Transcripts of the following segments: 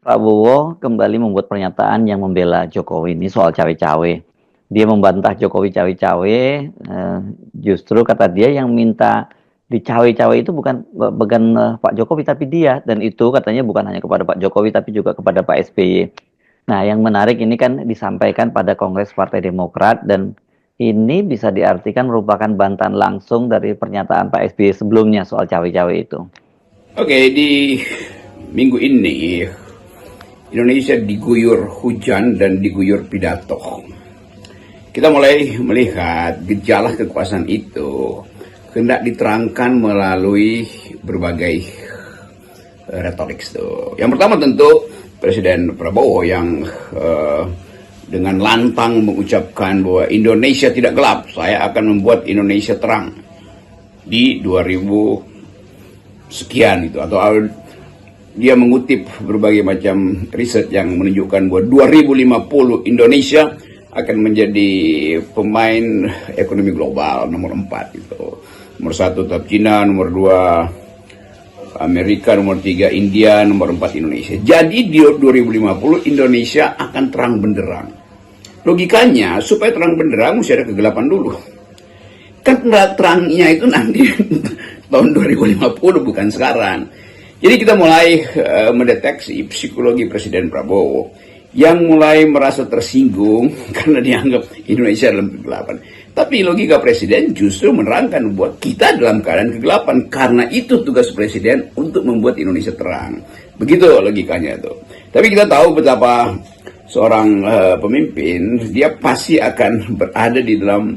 Prabowo kembali membuat pernyataan yang membela Jokowi ini soal cawe-cawe. Dia membantah Jokowi cawe-cawe, justru kata dia yang minta dicawe-cawe itu bukan Pak Jokowi tapi dia, dan itu katanya bukan hanya kepada Pak Jokowi tapi juga kepada Pak SBY. Nah, yang menarik ini kan disampaikan pada Kongres Partai Demokrat dan ini bisa diartikan merupakan bantahan langsung dari pernyataan Pak SBY sebelumnya soal cawe-cawe itu. Oke, di minggu ini Indonesia diguyur hujan dan diguyur pidato. Kita mulai melihat gejala kekuasaan itu hendak diterangkan melalui berbagai retorik itu. Yang pertama tentu Presiden Prabowo yang dengan lantang mengucapkan bahwa Indonesia tidak gelap, saya akan membuat Indonesia terang di 2000 sekian itu, atau dia mengutip berbagai macam riset yang menunjukkan bahwa 2050 Indonesia akan menjadi pemain ekonomi global nomor 4 itu. Nomor 1 tetap Cina, nomor 2 Amerika, nomor 3 India, nomor 4 Indonesia. Jadi di 2050 Indonesia akan terang benderang. Logikanya supaya terang benderang mesti ada kegelapan dulu. Kan terangnya itu nanti tahun 2050 bukan sekarang. Jadi kita mulai mendeteksi psikologi Presiden Prabowo yang mulai merasa tersinggung karena dianggap Indonesia dalam kegelapan. Tapi logika Presiden justru menerangkan bahwa kita dalam keadaan kegelapan, karena itu tugas Presiden untuk membuat Indonesia terang. Begitu logikanya itu. Tapi kita tahu betapa seorang pemimpin, dia pasti akan berada di dalam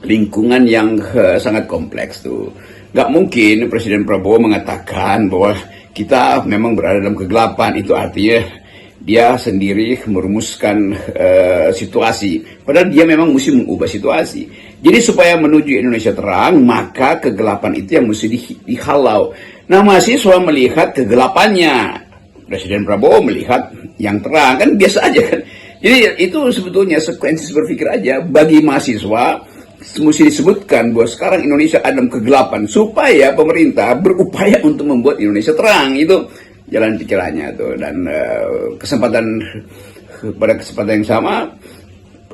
lingkungan yang sangat kompleks tuh. Gak mungkin Presiden Prabowo mengatakan bahwa kita memang berada dalam kegelapan. Itu artinya dia sendiri merumuskan situasi. Padahal dia memang mesti mengubah situasi. Jadi supaya menuju Indonesia terang, maka kegelapan itu yang mesti dihalau. Nah, mahasiswa melihat kegelapannya, Presiden Prabowo melihat yang terang. Kan biasa aja kan. Jadi itu sebetulnya sekuensi berpikir aja bagi mahasiswa. Mesti disebutkan bahwa sekarang Indonesia ada dalam kegelapan supaya pemerintah berupaya untuk membuat Indonesia terang. Itu jalan pikirannya tuh. Dan pada kesempatan yang sama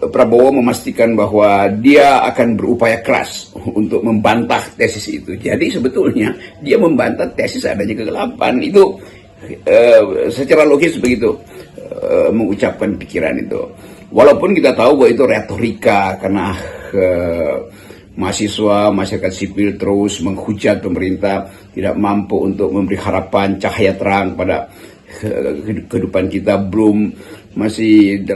Prabowo memastikan bahwa dia akan berupaya keras untuk membantah tesis itu. Jadi sebetulnya dia membantah tesis adanya kegelapan. Itu secara logis begitu mengucapkan pikiran itu. Walaupun kita tahu bahwa itu retorika karena mahasiswa, masyarakat sipil terus menghujat pemerintah tidak mampu untuk memberi harapan cahaya terang pada kehidupan kita, belum masih dalam